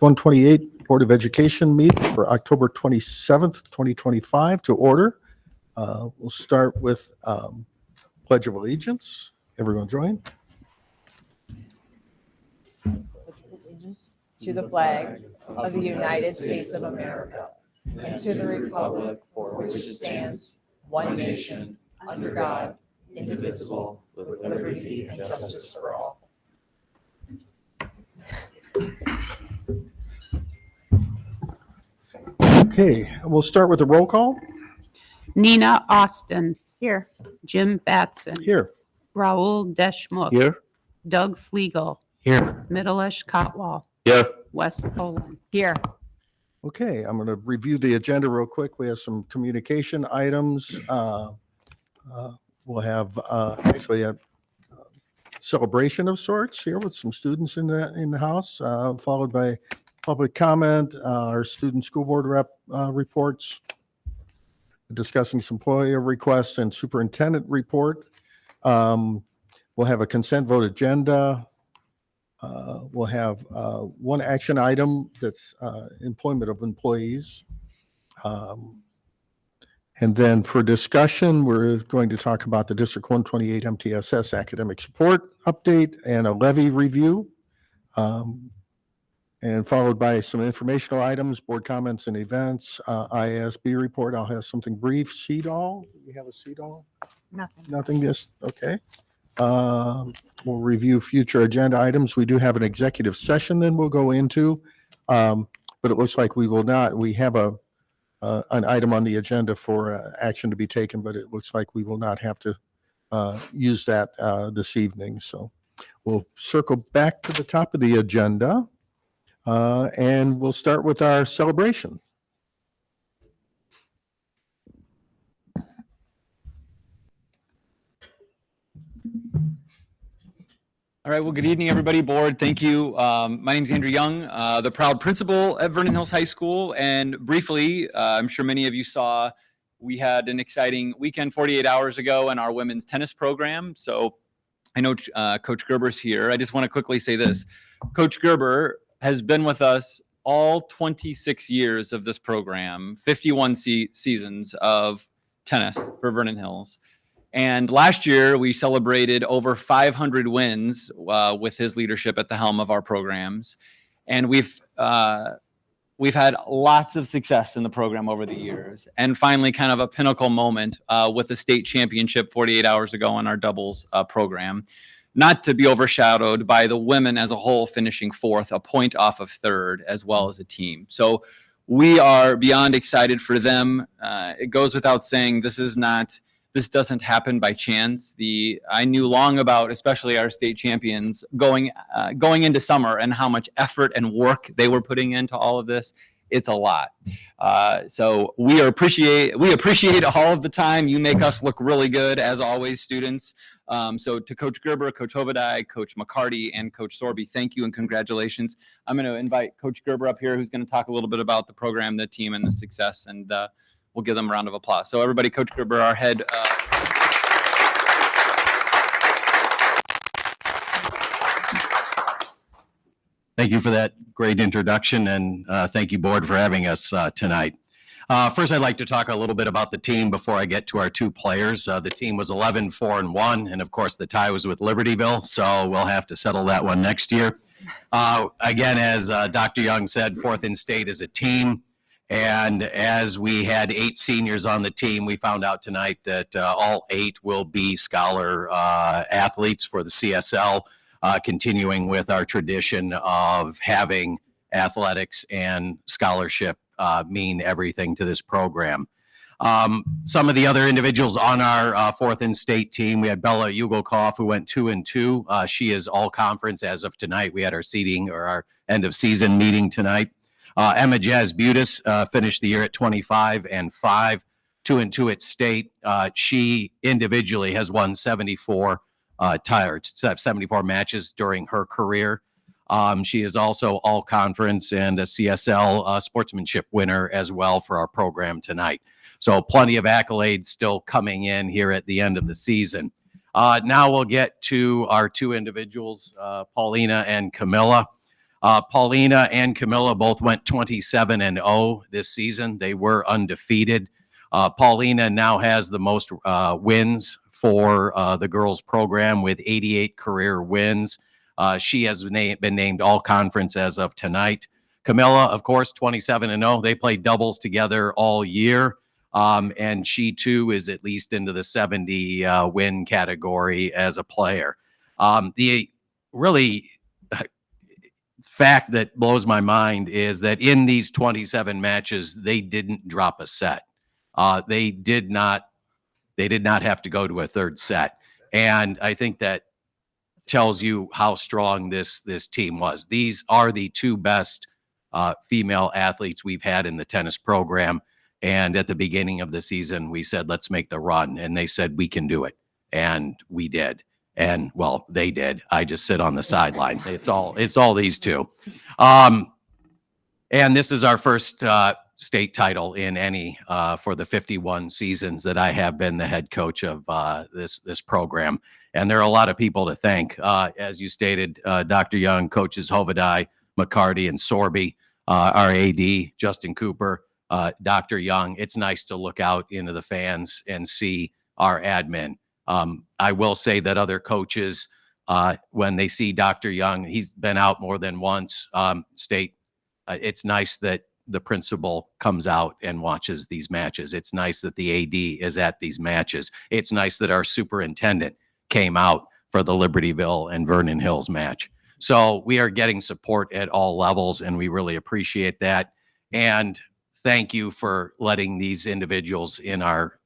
District 128 Board of Education meeting for October 27th, 2025 to order. We'll start with Pledge of Allegiance. Everyone join. Allegiance to the flag of the United States of America and to the republic for which it stands, one nation, under God, indivisible, with liberty and justice for all. Okay, we'll start with the roll call. Nina Austin. Here. Jim Batson. Here. Raul Deschmuck. Here. Doug Flegel. Here. Middleish Cotwall. Here. West Poland. Here. Okay, I'm going to review the agenda real quick. We have some communication items. We'll have actually a celebration of sorts here with some students in the house, followed by public comment, our student school board rep reports, discussing some employer requests and superintendent report. We'll have a consent vote agenda. We'll have one action item that's employment of employees. And then for discussion, we're going to talk about the District 128 MTSS academic support update and a levy review. And followed by some informational items, board comments and events, IASB report. I'll have something brief. CEDAW, do we have a CEDAW? Nothing. Nothing, just, okay. We'll review future agenda items. We do have an executive session then we'll go into, but it looks like we will not. We have an item on the agenda for action to be taken, but it looks like we will not have to use that this evening. So we'll circle back to the top of the agenda. And we'll start with our celebration. All right. Well, good evening, everybody. Board, thank you. My name is Andrew Young, the proud principal at Vernon Hills High School. And briefly, I'm sure many of you saw, we had an exciting weekend 48 hours ago in our women's tennis program. So I know Coach Gerber's here. I just want to quickly say this. Coach Gerber has been with us all 26 years of this program, 51 seasons of tennis for Vernon Hills. And last year, we celebrated over 500 wins with his leadership at the helm of our programs. And we've had lots of success in the program over the years. And finally, kind of a pinnacle moment with the state championship 48 hours ago in our doubles program. Not to be overshadowed by the women as a whole finishing fourth, a point off of third, as well as a team. So we are beyond excited for them. It goes without saying, this doesn't happen by chance. I knew long about, especially our state champions, going into summer and how much effort and work they were putting into all of this. It's a lot. So we appreciate all of the time. You make us look really good, as always, students. So to Coach Gerber, Coach Obadai, Coach McCarty, and Coach Sorby, thank you and congratulations. I'm going to invite Coach Gerber up here, who's going to talk a little bit about the program, the team, and the success, and we'll give them a round of applause. So everybody, Coach Gerber, our head. Thank you for that great introduction, and thank you, board, for having us tonight. First, I'd like to talk a little bit about the team before I get to our two players. The team was 11-4-1, and of course, the tie was with Libertyville, so we'll have to settle that one next year. Again, as Dr. Young said, fourth in state as a team, and as we had 8 seniors on the team, we found out tonight that all 8 will be scholar athletes for the CSL. Continuing with our tradition of having athletics and scholarship mean everything to this program. Some of the other individuals on our fourth in state team, we had Bella Ugelkoff, who went 2-2. She is all conference as of tonight. We had our seating or our end of season meeting tonight. Emma Jazz Butis finished the year at 25-5, 2-2 at state. She individually has won 74 matches during her career. She is also all conference and a CSL sportsmanship winner as well for our program tonight. So plenty of accolades still coming in here at the end of the season. Now we'll get to our two individuals, Paulina and Camilla. Paulina and Camilla both went 27-0 this season. They were undefeated. Paulina now has the most wins for the girls program with 88 career wins. She has been named all conference as of tonight. Camilla, of course, 27-0. They played doubles together all year. And she too is at least into the 70 win category as a player. The really fact that blows my mind is that in these 27 matches, they didn't drop a set. They did not have to go to a third set. And I think that tells you how strong this team was. These are the two best female athletes we've had in the tennis program. And at the beginning of the season, we said, let's make the run. And they said, we can do it. And we did. And well, they did. I just sit on the sideline. It's all these two. And this is our first state title in any for the 51 seasons that I have been the head coach of this program. And there are a lot of people to thank. As you stated, Dr. Young, coaches Hovedai, McCarty, and Sorby, our AD, Justin Cooper, Dr. Young. It's nice to look out into the fans and see our admin. I will say that other coaches, when they see Dr. Young, he's been out more than once, state. It's nice that the principal comes out and watches these matches. It's nice that the AD is at these matches. It's nice that our superintendent came out for the Libertyville and Vernon Hills match. So we are getting support at all levels, and we really appreciate that. And thank you for letting these individuals in our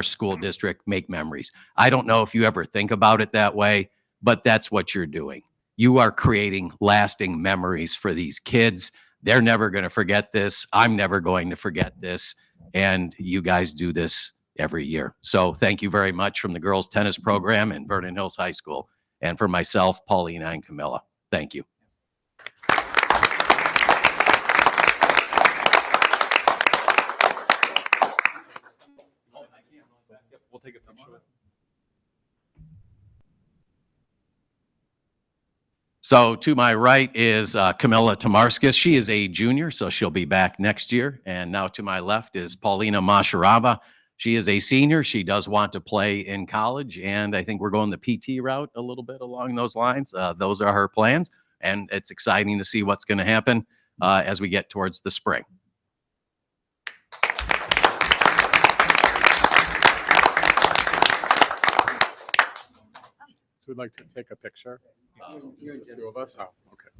school district make memories. I don't know if you ever think about it that way, but that's what you're doing. You are creating lasting memories for these kids. They're never going to forget this. I'm never going to forget this. And you guys do this every year. So thank you very much from the girls tennis program in Vernon Hills High School. And for myself, Paulina and Camilla, thank you. We'll take a picture with. So to my right is Camilla Tamarskis. She is a junior, so she'll be back next year. And now to my left is Paulina Masharava. She is a senior. She does want to play in college, and I think we're going the PT route a little bit along those lines. Those are her plans, and it's exciting to see what's going to happen as we get towards the spring. So we'd like to take a picture. The two of us. Oh, okay.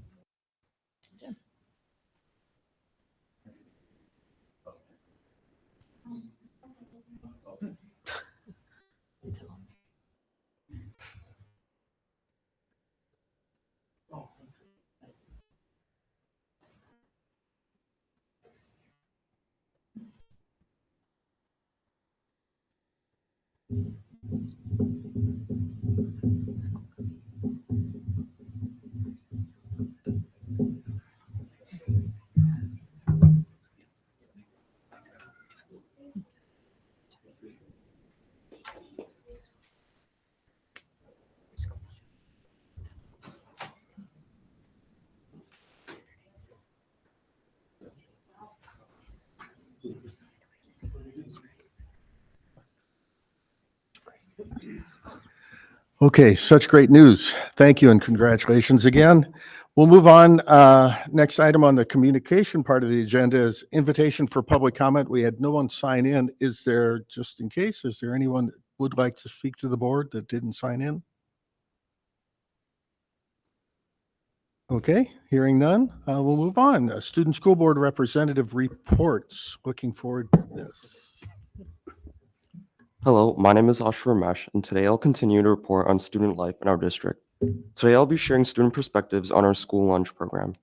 Okay, such great news. Thank you and congratulations again. We'll move on. Next item on the communication part of the agenda is invitation for public comment. We had no one sign in. Is there, just in case, is there anyone that would like to speak to the board that didn't sign in? Okay, hearing none, we'll move on. Student School Board Representative reports. Looking forward to this. Hello, my name is Ashur Ramesh, and today I'll continue to report on student life in our district. Today I'll be sharing student perspectives on our school lunch program.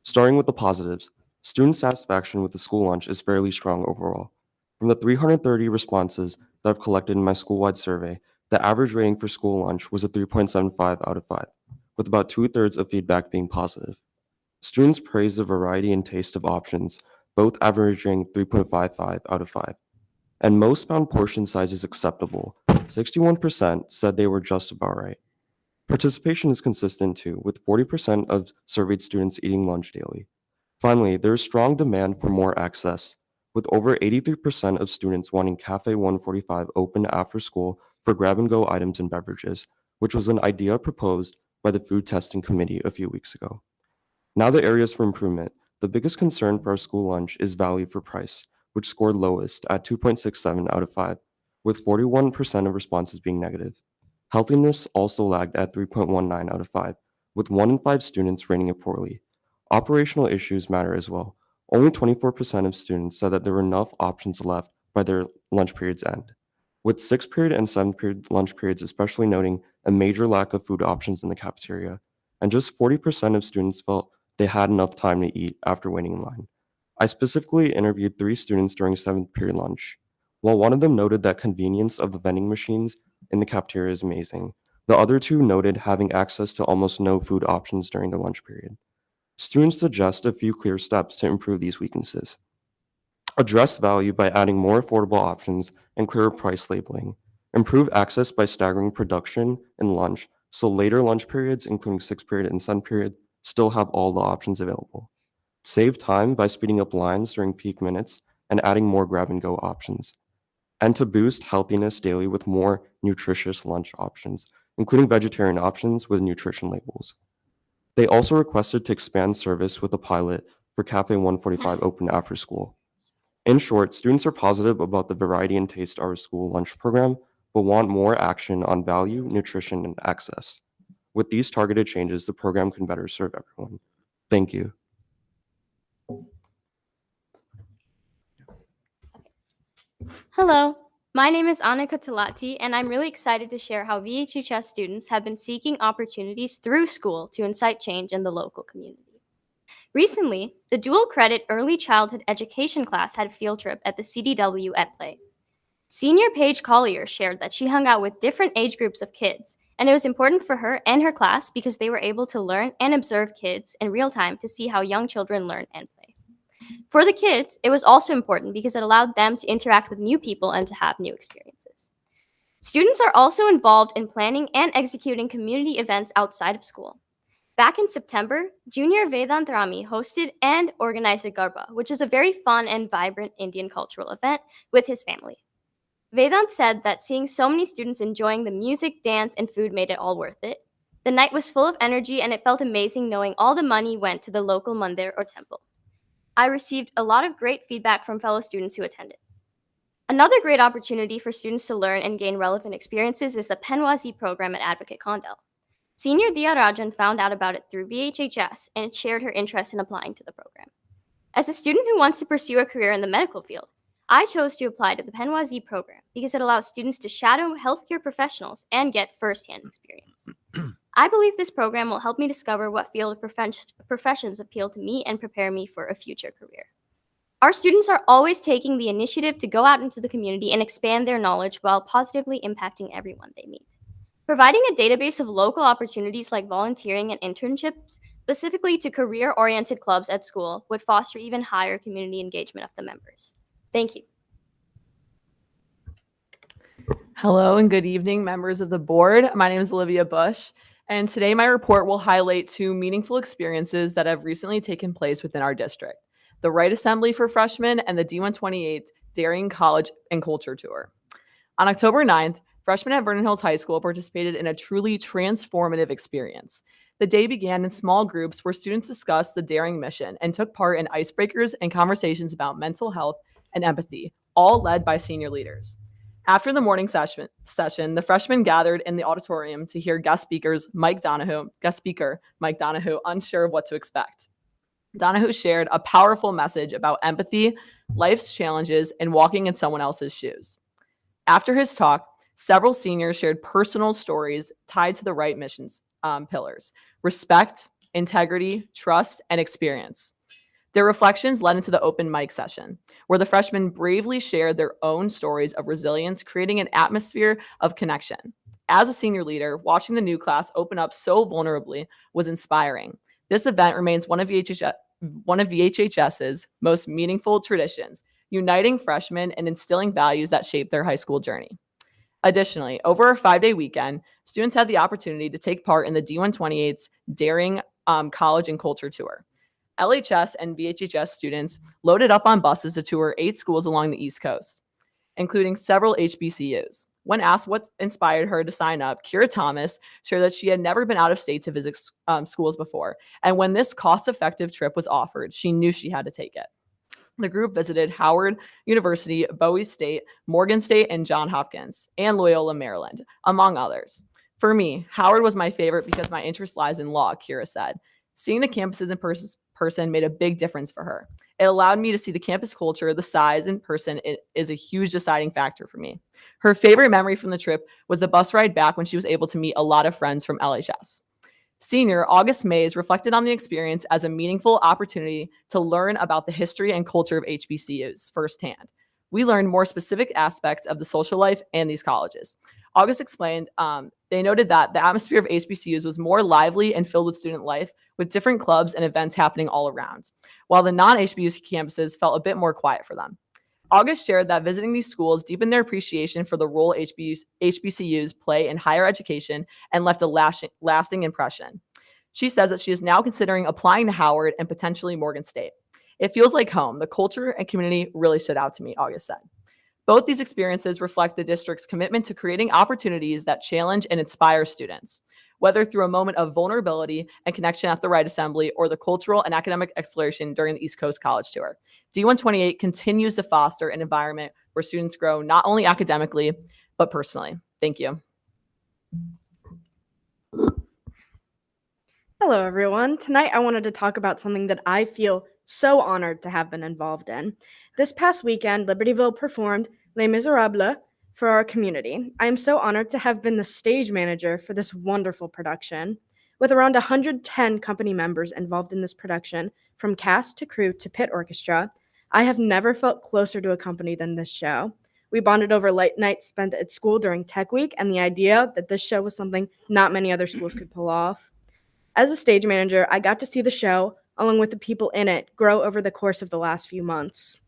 Starting with the positives, student satisfaction with the school lunch is fairly strong overall. From the 330 responses that I've collected in my school-wide survey, the average rating for school lunch was a 3.75 out of 5, with about 2/3 of feedback being positive. Students praised the variety and taste of options, both averaging 3.55 out of 5. And most found portion sizes acceptable. 61% said they were just about right. Participation is consistent too, with 40% of surveyed students eating lunch daily. Finally, there is strong demand for more access, with over 83% of students wanting Cafe 145 open after school for grab-and-go items and beverages, which was an idea proposed by the Food Testing Committee a few weeks ago. Now the areas for improvement. The biggest concern for our school lunch is value for price, which scored lowest at 2.67 out of 5, with 41% of responses being negative. Healthiness also lagged at 3.19 out of 5, with 1 in 5 students rating it poorly. Operational issues matter as well. Only 24% of students said that there were enough options left by their lunch period's end, with 6th period and 7th period lunch periods especially noting a major lack of food options in the cafeteria, and just 40% of students felt they had enough time to eat after waiting in line. I specifically interviewed 3 students during 7th period lunch. While one of them noted that convenience of the vending machines in the cafeteria is amazing, the other 2 noted having access to almost no food options during the lunch period. Students suggest a few clear steps to improve these weaknesses. Address value by adding more affordable options and clearer price labeling. Improve access by staggering production and lunch so later lunch periods, including 6th period and 7th period, still have all the options available. Save time by speeding up lines during peak minutes and adding more grab-and-go options. And to boost healthiness daily with more nutritious lunch options, including vegetarian options with nutrition labels. They also requested to expand service with a pilot for Cafe 145 open after school. In short, students are positive about the variety and taste of our school lunch program, but want more action on value, nutrition, and access. With these targeted changes, the program can better serve everyone. Thank you. Hello, my name is Annika Talati, and I'm really excited to share how VHHS students have been seeking opportunities through school to incite change in the local community. Recently, the dual credit early childhood education class had a field trip at the CDW at Play. Senior Paige Collier shared that she hung out with different age groups of kids, and it was important for her and her class because they were able to learn and observe kids in real time to see how young children learn and play. For the kids, it was also important because it allowed them to interact with new people and to have new experiences. Students are also involved in planning and executing community events outside of school. Back in September, Junior Vedant Rami hosted and organized a Garba, which is a very fun and vibrant Indian cultural event, with his family. Vedant said that seeing so many students enjoying the music, dance, and food made it all worth it. The night was full of energy, and it felt amazing knowing all the money went to the local mandir or temple. I received a lot of great feedback from fellow students who attended. Another great opportunity for students to learn and gain relevant experiences is the Penwazi program at Advocate Condell. Senior Dia Rajan found out about it through VHHS and shared her interest in applying to the program. As a student who wants to pursue a career in the medical field, I chose to apply to the Penwazi program because it allows students to shadow healthcare professionals and get firsthand experience. I believe this program will help me discover what field of professions appeal to me and prepare me for a future career. Our students are always taking the initiative to go out into the community and expand their knowledge while positively impacting everyone they meet. Providing a database of local opportunities like volunteering and internships specifically to career-oriented clubs at school would foster even higher community engagement of the members. Thank you. Hello and good evening, members of the board. My name is Olivia Bush, and today my report will highlight 2 meaningful experiences that have recently taken place within our district: the Right Assembly for Freshmen and the D128 Darien College and Culture Tour. On October 9th, freshmen at Vernon Hills High School participated in a truly transformative experience. The day began in small groups where students discussed the Daring mission and took part in icebreakers and conversations about mental health and empathy, all led by senior leaders. After the morning session, the freshmen gathered in the auditorium to hear guest speaker Mike Donahue, unsure of what to expect. Donahue shared a powerful message about empathy, life's challenges, and walking in someone else's shoes. After his talk, several seniors shared personal stories tied to the right mission's pillars: respect, integrity, trust, and experience. Their reflections led into the open mic session, where the freshmen bravely shared their own stories of resilience, creating an atmosphere of connection. As a senior leader, watching the new class open up so vulnerably was inspiring. This event remains one of VHHS's most meaningful traditions, uniting freshmen and instilling values that shape their high school journey. Additionally, over a 5-day weekend, students had the opportunity to take part in the D128's Daring College and Culture Tour. LHS and VHHS students loaded up on buses to tour 8 schools along the East Coast, including several HBCUs. When asked what inspired her to sign up, Kira Thomas shared that she had never been out of state to visit schools before, and when this cost-effective trip was offered, she knew she had to take it. The group visited Howard University, Bowie State, Morgan State, and Johns Hopkins, and Loyola, Maryland, among others. For me, Howard was my favorite because my interest lies in law, Kira said. Seeing the campuses in person made a big difference for her. It allowed me to see the campus culture, the size in person. It is a huge deciding factor for me. Her favorite memory from the trip was the bus ride back when she was able to meet a lot of friends from LHS. Senior August Mays reflected on the experience as a meaningful opportunity to learn about the history and culture of HBCUs firsthand. We learned more specific aspects of the social life and these colleges. August explained, they noted that the atmosphere of HBCUs was more lively and filled with student life, with different clubs and events happening all around, while the non-HBCU campuses felt a bit more quiet for them. August shared that visiting these schools deepened their appreciation for the role HBCUs play in higher education and left a lasting impression. She says that she is now considering applying to Howard and potentially Morgan State. It feels like home. The culture and community really stood out to me, August said. Both these experiences reflect the district's commitment to creating opportunities that challenge and inspire students, whether through a moment of vulnerability and connection at the Right Assembly or the cultural and academic exploration during the East Coast College Tour. D128 continues to foster an environment where students grow not only academically, but personally. Thank you. Hello, everyone. Tonight, I wanted to talk about something that I feel so honored to have been involved in. This past weekend, Libertyville performed Les Miserables for our community. I am so honored to have been the stage manager for this wonderful production. With around 110 company members involved in this production, from cast to crew to pit orchestra, I have never felt closer to a company than this show. We bonded over late nights spent at school during Tech Week and the idea that this show was something not many other schools could pull off. As a stage manager, I got to see the show, along with the people in it, grow over the course of the last few months.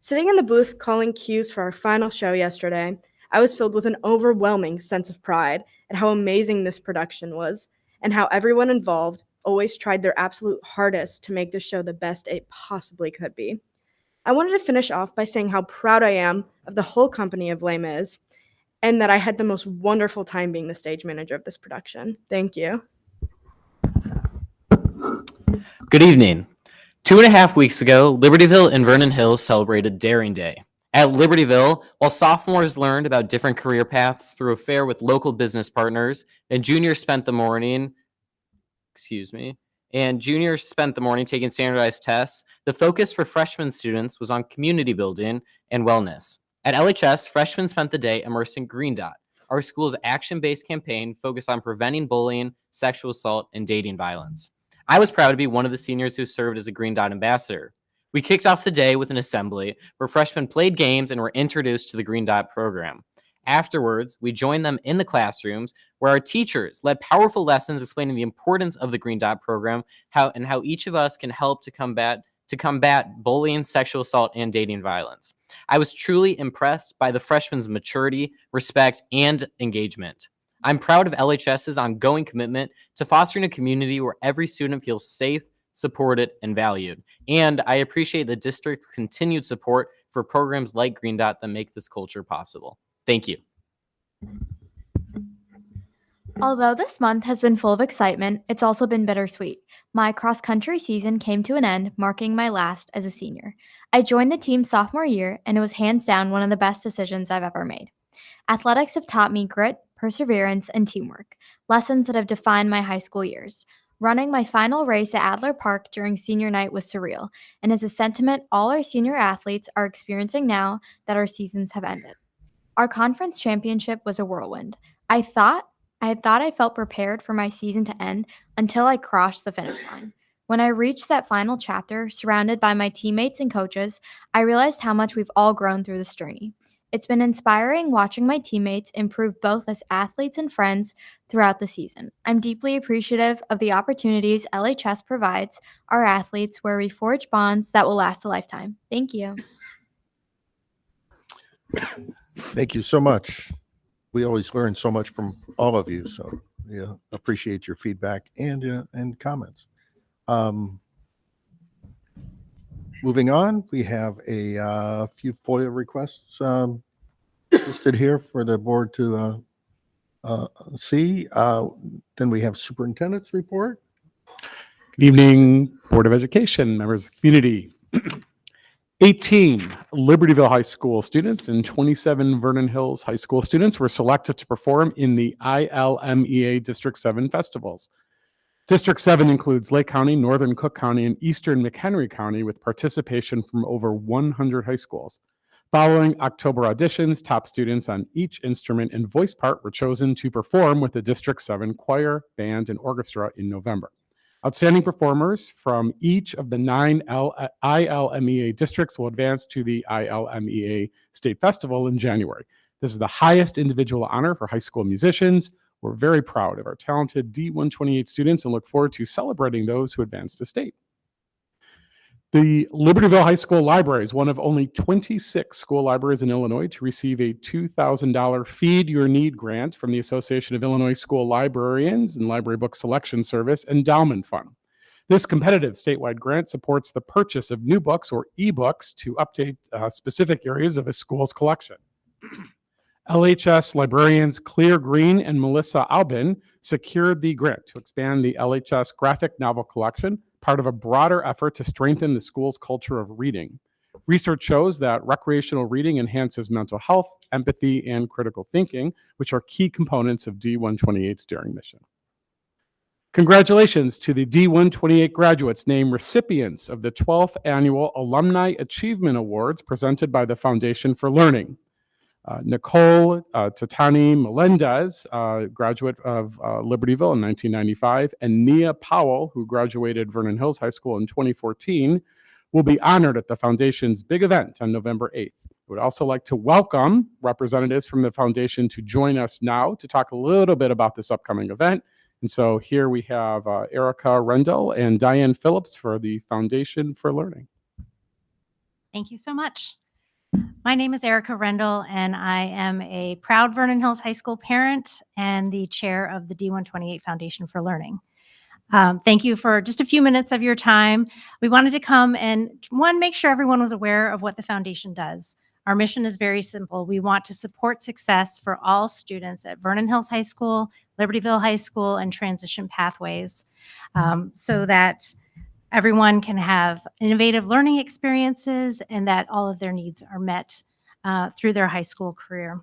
Sitting in the booth calling cues for our final show yesterday, I was filled with an overwhelming sense of pride at how amazing this production was and how everyone involved always tried their absolute hardest to make this show the best it possibly could be. I wanted to finish off by saying how proud I am of the whole company of Les Mis and that I had the most wonderful time being the stage manager of this production. Thank you. Good evening. 2.5 weeks ago, Libertyville and Vernon Hills celebrated Daring Day. At Libertyville, while sophomores learned about different career paths through a fair with local business partners, and juniors spent the morning taking standardized tests, the focus for freshman students was on community building and wellness. At LHS, freshmen spent the day immersed in Green Dot, our school's action-based campaign focused on preventing bullying, sexual assault, and dating violence. I was proud to be one of the seniors who served as a Green Dot ambassador. We kicked off the day with an assembly where freshmen played games and were introduced to the Green Dot program. Afterwards, we joined them in the classrooms where our teachers led powerful lessons explaining the importance of the Green Dot program, how each of us can help to combat bullying, sexual assault, and dating violence. I was truly impressed by the freshmen' maturity, respect, and engagement. I'm proud of LHS's ongoing commitment to fostering a community where every student feels safe, supported, and valued. And I appreciate the district's continued support for programs like Green Dot that make this culture possible. Thank you. Although this month has been full of excitement, it's also been bittersweet. My cross-country season came to an end, marking my last as a senior. I joined the team sophomore year, and it was hands down one of the best decisions I've ever made. Athletics have taught me grit, perseverance, and teamwork, lessons that have defined my high school years. Running my final race at Adler Park during senior night was surreal, and is a sentiment all our senior athletes are experiencing now that our seasons have ended. Our conference championship was a whirlwind. I thought I felt prepared for my season to end until I crossed the finish line. When I reached that final chapter, surrounded by my teammates and coaches, I realized how much we've all grown through this journey. It's been inspiring watching my teammates improve both as athletes and friends throughout the season. I'm deeply appreciative of the opportunities LHS provides our athletes where we forge bonds that will last a lifetime. Thank you. Thank you so much. we always learn so much from all of you. So yeah, appreciate your feedback and comments. Moving on, we have a few FOIA requests listed here for the board to see. Then we have superintendent's report. Good evening, Board of Education, members of the community. 18 Libertyville High School students and 27 Vernon Hills High School students were selected to perform in the ILMEA District 7 festivals. District 7 includes Lake County, Northern Cook County, and Eastern McHenry County with participation from over 100 high schools. Following October auditions, top students on each instrument and voice part were chosen to perform with the District 7 choir, band, and orchestra in November. Outstanding performers from each of the 9 ILMEA districts will advance to the ILMEA State Festival in January. This is the highest individual honor for high school musicians. We're very proud of our talented D128 students and look forward to celebrating those who advance to state. The Libertyville High School Library is one of only 26 school libraries in Illinois to receive a $2,000 Feed Your Need grant from the Association of Illinois School Librarians and Library Book Selection Service Endowment Fund. This competitive statewide grant supports the purchase of new books or ebooks to update specific areas of a school's collection. LHS librarians Clear Green and Melissa Albin secured the grant to expand the LHS graphic novel collection, part of a broader effort to strengthen the school's culture of reading. Research shows that recreational reading enhances mental health, empathy, and critical thinking, which are key components of D128's Daring Mission. Congratulations to the D128 graduates named recipients of the 12th Annual Alumni Achievement Awards presented by the Foundation for Learning. Nicole Tatani Melendez, graduate of Libertyville in 1995, and Nia Powell, who graduated Vernon Hills High School in 2014, will be honored at the Foundation's big event on November 8th. I would also like to welcome representatives from the Foundation to join us now to talk a little bit about this upcoming event. And so here we have Erica Rendell and Diane Phillips for the Foundation for Learning. Thank you so much. My name is Erica Rendell, and I am a proud Vernon Hills High School parent and the chair of the D128 Foundation for Learning. Thank you for just a few minutes of your time. We wanted to come and, one, make sure everyone was aware of what the foundation does. Our mission is very simple. We want to support success for all students at Vernon Hills High School, Libertyville High School, and transition pathways so that everyone can have innovative learning experiences and that all of their needs are met through their high school career.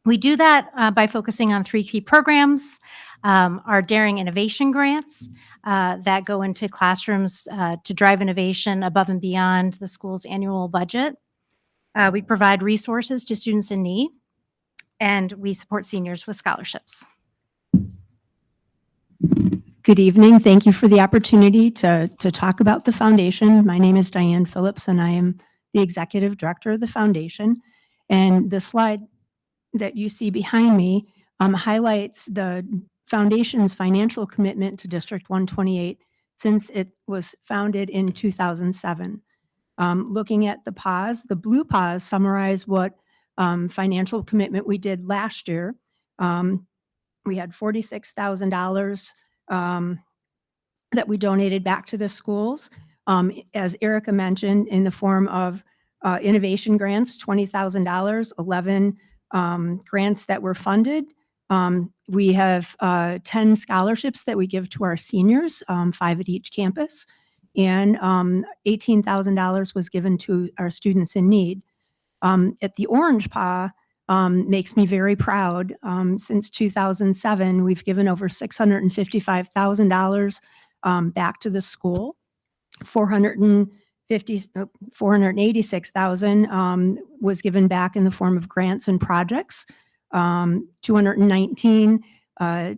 We do that by focusing on 3 key programs, our Daring Innovation Grants that go into classrooms to drive innovation above and beyond the school's annual budget. We provide resources to students in need, and we support seniors with scholarships. Good evening. Thank you for the opportunity to talk about the foundation. My name is Diane Phillips, and I am the executive director of the foundation. And the slide that you see behind me highlights the foundation's financial commitment to District 128 since it was founded in 2007. Looking at the pause, the blue pause summarize what financial commitment we did last year. We had $46,000 that we donated back to the schools. As Erica mentioned, in the form of innovation grants, $20,000, 11 grants that were funded. We have 10 scholarships that we give to our seniors, 5 at each campus, and $18,000 was given to our students in need. At the orange paw, makes me very proud. Since 2007, we've given over $655,000 back to the school. $486,000 was given back in the form of grants and projects. 219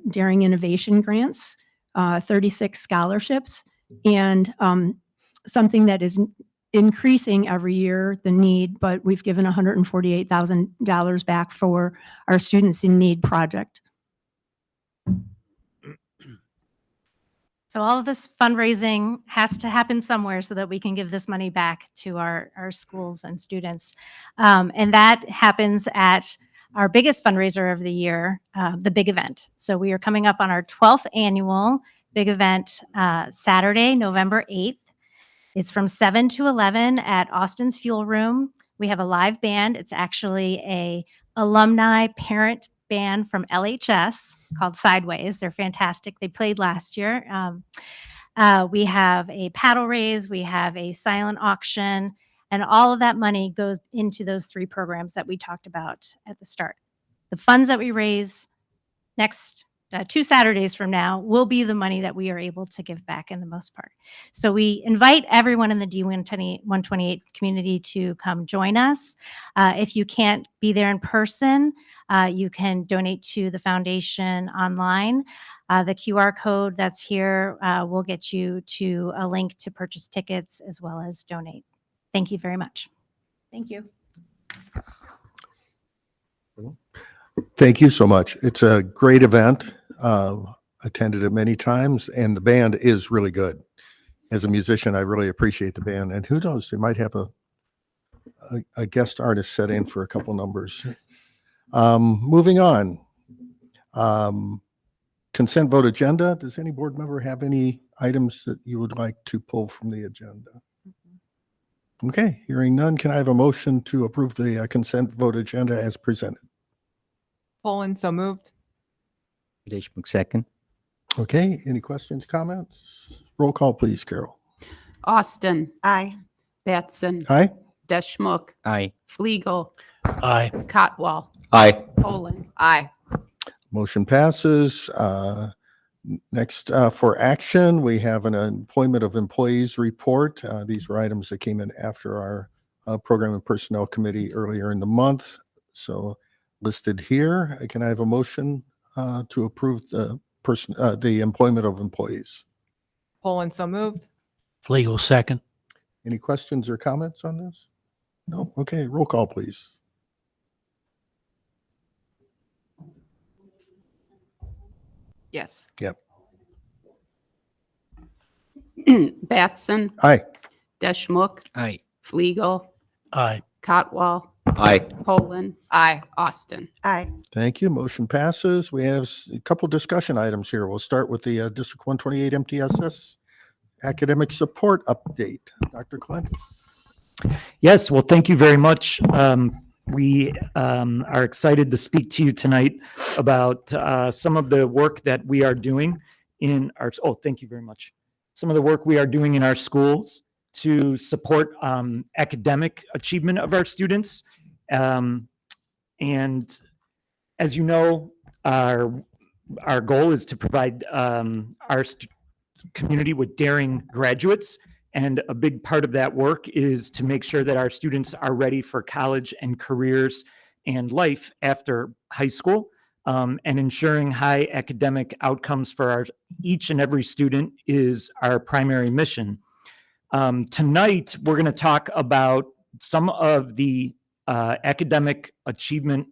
Daring Innovation grants, 36 scholarships, and something that is increasing every year, the need, but we've given $148,000 back for our Students in Need project. So all of this fundraising has to happen somewhere so that we can give this money back to our schools and students. And that happens at our biggest fundraiser of the year, the big event. So we are coming up on our 12th annual big event Saturday, November 8th. It's from 7 to 11 at Austin's Fuel Room. We have a live band. It's actually a alumni parent band from LHS called Sideways. They're fantastic. They played last year. We have a paddle raise. We have a silent auction. And all of that money goes into those 3 programs that we talked about at the start. The funds that we raise next 2 Saturdays from now will be the money that we are able to give back in the most part. So we invite everyone in the D128 community to come join us. If you can't be there in person, you can donate to the foundation online. The QR code that's here will get you to a link to purchase tickets as well as donate. Thank you very much. Thank you. Thank you so much. It's a great event. Attended it many times, and the band is really good. As a musician, I really appreciate the band. And who knows, they might have a guest artist set in for a couple numbers. Moving on. Consent vote agenda. Does any board member have any items that you would like to pull from the agenda? Okay, hearing none, can I have a motion to approve the consent vote agenda as presented? Poland, so moved. Deshmukh, second. Okay, any questions, comments? Roll call, please, Carol. Austin. Aye. Batson. Aye? Deschmok. Aye. Fliegel. Aye. Cotwall. Aye. Poland. Aye. Motion passes. Next, for action, we have an employment of employees report. These were items that came in after our Program and Personnel Committee earlier in the month. So listed here, can I have a motion to approve the employment of employees? Poland, so moved. Fliegel, second. Any questions or comments on this? No? Okay, roll call, please. Yes. Yep. Batson. Aye. Deschmok. Aye. Fliegel. Aye. Cotwall. Aye. Poland. Aye. Austin. Aye. Thank you. Motion passes. We have a couple discussion items here. We'll start with the District 128 MTSS academic support update. Dr. Clint. Yes, well, thank you very much. We are excited to speak to you tonight about some of the work that we are doing in our, thank you very much. Some of the work we are doing in our schools to support academic achievement of our students. And as you know, our goal is to provide our community with daring graduates. And a big part of that work is to make sure that our students are ready for college and careers and life after high school, and ensuring high academic outcomes for each and every student is our primary mission. Tonight, we're going to talk about some of the academic achievement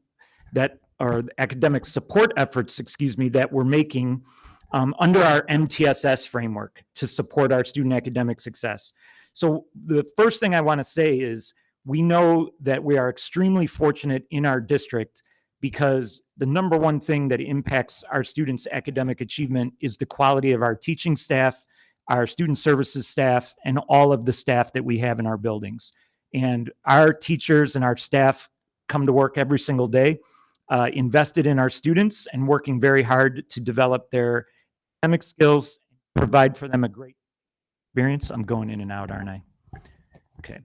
or academic support efforts, that we're making under our MTSS framework to support our student academic success. So the first thing I want to say is we know that we are extremely fortunate in our district because the number one thing that impacts our students' academic achievement is the quality of our teaching staff, our student services staff, and all of the staff that we have in our buildings. And our teachers and our staff come to work every single day, invested in our students and working very hard to develop their academic skills, provide for them a great experience. I'm going in and out, aren't I? Okay.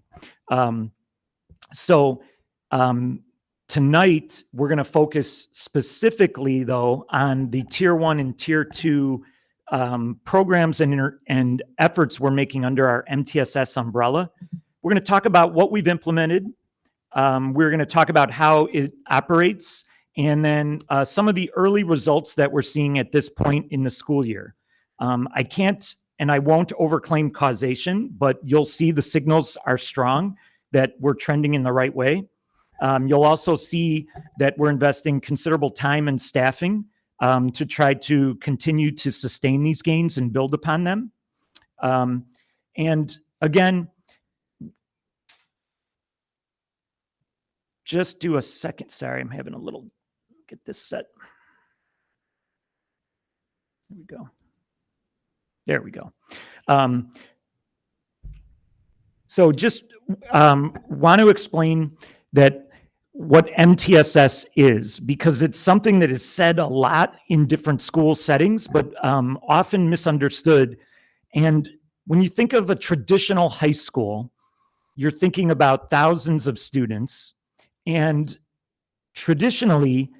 Tonight, we're going to focus specifically, though, on the Tier 1 and Tier 2 programs and efforts we're making under our MTSS umbrella. We're going to talk about what we've implemented. We're going to talk about how it operates, and then some of the early results that we're seeing at this point in the school year. I can't and I won't overclaim causation, but you'll see the signals are strong that we're trending in the right way. You'll also see that we're investing considerable time and staffing to try to continue to sustain these gains and build upon them. And again, just do a second. Sorry, I'm having a little, get this set. There we go. There we go. So just want to explain that what MTSS is, because it's something that is said a lot in different school settings, but often misunderstood. And when you think of a traditional high school, you're thinking about thousands of students. And traditionally,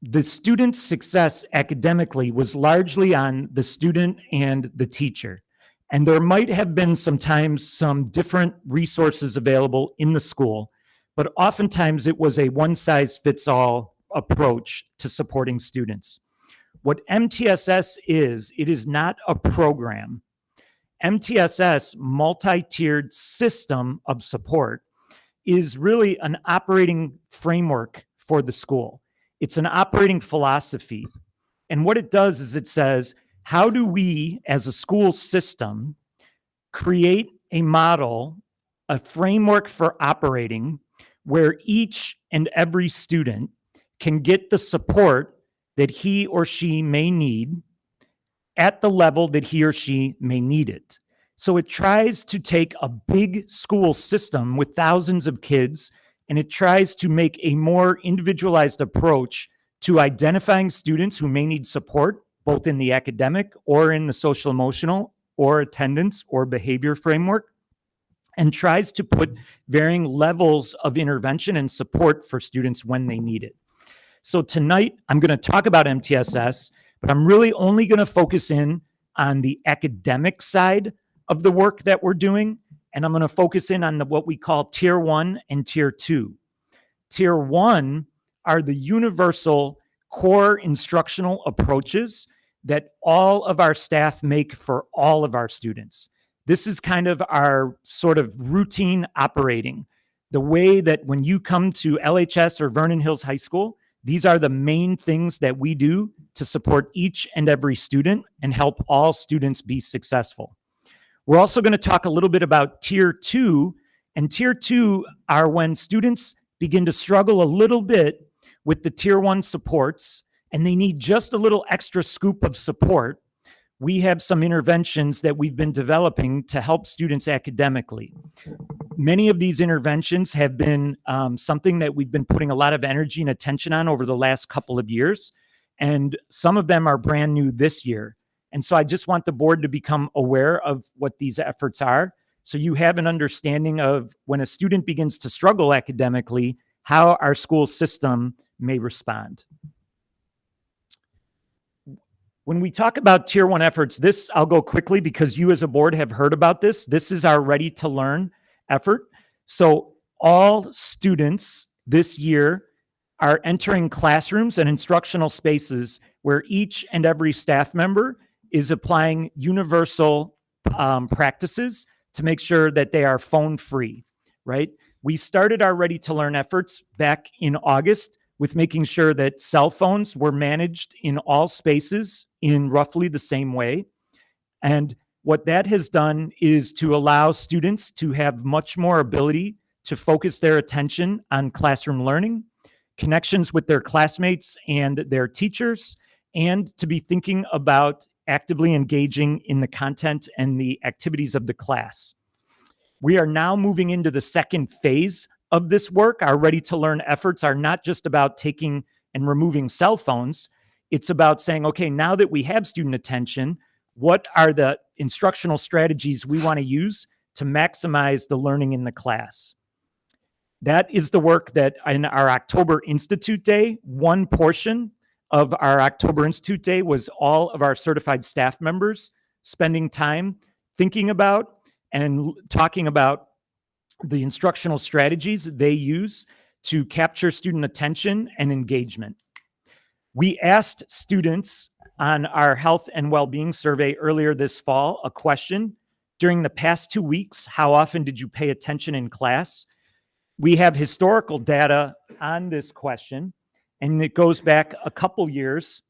the student's success academically was largely on the student and the teacher. And there might have been sometimes some different resources available in the school, but oftentimes it was a one-size-fits-all approach to supporting students. What MTSS is, it is not a program. MTSS, multi-tiered system of support, is really an operating framework for the school. It's an operating philosophy. And what it does is it says, how do we as a school system create a model, a framework for operating where each and every student can get the support that he or she may need at the level that he or she may need it. So it tries to take a big school system with thousands of kids, and it tries to make a more individualized approach to identifying students who may need support, both in the academic or in the social emotional or attendance or behavior framework, and tries to put varying levels of intervention and support for students when they need it. So tonight, I'm going to talk about MTSS, but I'm really only going to focus in on the academic side of the work that we're doing, and I'm going to focus in on what we call Tier 1 and Tier 2. Tier 1 are the universal core instructional approaches that all of our staff make for all of our students. This is kind of our sort of routine operating. The way that when you come to LHS or Vernon Hills High School, these are the main things that we do to support each and every student and help all students be successful. We're also going to talk a little bit about Tier 2, and Tier 2 are when students begin to struggle a little bit with the Tier 1 supports, and they need just a little extra scoop of support. We have some interventions that we've been developing to help students academically. Many of these interventions have been something that we've been putting a lot of energy and attention on over the last couple of years, and some of them are brand new this year. And so I just want the board to become aware of what these efforts are, so you have an understanding of when a student begins to struggle academically, how our school system may respond. When we talk about Tier 1 efforts, this I'll go quickly because you as a board have heard about this. This is our Ready to Learn effort. So all students this year are entering classrooms and instructional spaces where each and every staff member is applying universal practices to make sure that they are phone free, right? We started our Ready to Learn efforts back in August with making sure that cell phones were managed in all spaces in roughly the same way. And what that has done is to allow students to have much more ability to focus their attention on classroom learning, connections with their classmates and their teachers, and to be thinking about actively engaging in the content and the activities of the class. We are now moving into the second phase of this work. Our Ready to Learn efforts are not just about taking and removing cell phones. It's about saying, okay, now that we have student attention, what are the instructional strategies we want to use to maximize the learning in the class? That is the work that in our October Institute Day, one portion of our October Institute Day was all of our certified staff members spending time thinking about and talking about the instructional strategies they use to capture student attention and engagement. We asked students on our health and well-being survey earlier this fall a question: during the past 2 weeks, how often did you pay attention in class? We have historical data on this question, and it goes back a couple years.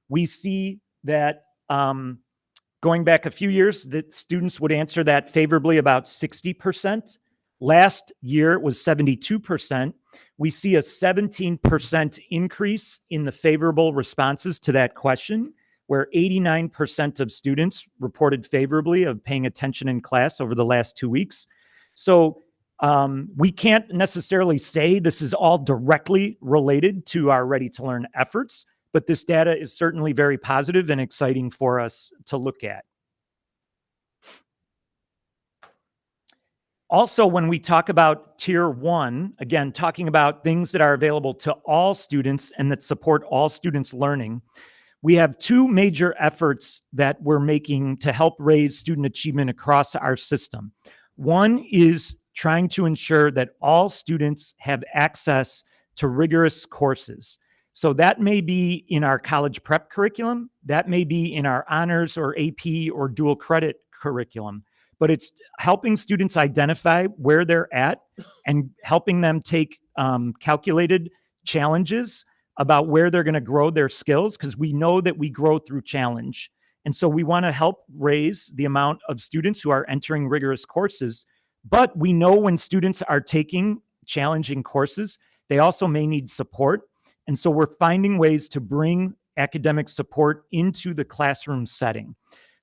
We see that going back a few years, that students would answer that favorably about 60% Last year it was 72%. We see a 17% increase in the favorable responses to that question, where 89% of students reported favorably of paying attention in class over the last 2 weeks. So we can't necessarily say this is all directly related to our Ready to Learn efforts, but this data is certainly very positive and exciting for us to look at. Also, when we talk about Tier 1, again, talking about things that are available to all students and that support all students' learning, we have two major efforts that we're making to help raise student achievement across our system. One is trying to ensure that all students have access to rigorous courses. So that may be in our college prep curriculum, that may be in our honors or AP or dual credit curriculum, but it's helping students identify where they're at and helping them take calculated challenges about where they're going to grow their skills, because we know that we grow through challenge. And so we want to help raise the amount of students who are entering rigorous courses. But we know when students are taking challenging courses, they also may need support. And so we're finding ways to bring academic support into the classroom setting.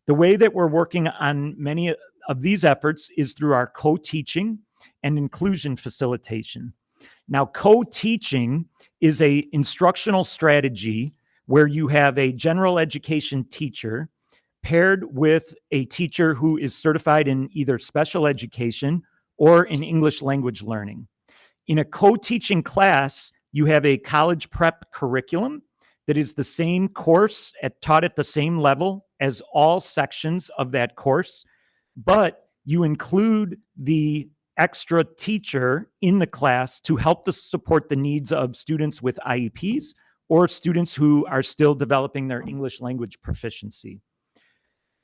The way that we're working on many of these efforts is through our co-teaching and inclusion facilitation. Now, co-teaching is an instructional strategy where you have a general education teacher paired with a teacher who is certified in either special education or in English language learning. In a co-teaching class, you have a college prep curriculum that is the same course taught at the same level as all sections of that course, but you include the extra teacher in the class to help support the needs of students with IEPs or students who are still developing their English language proficiency.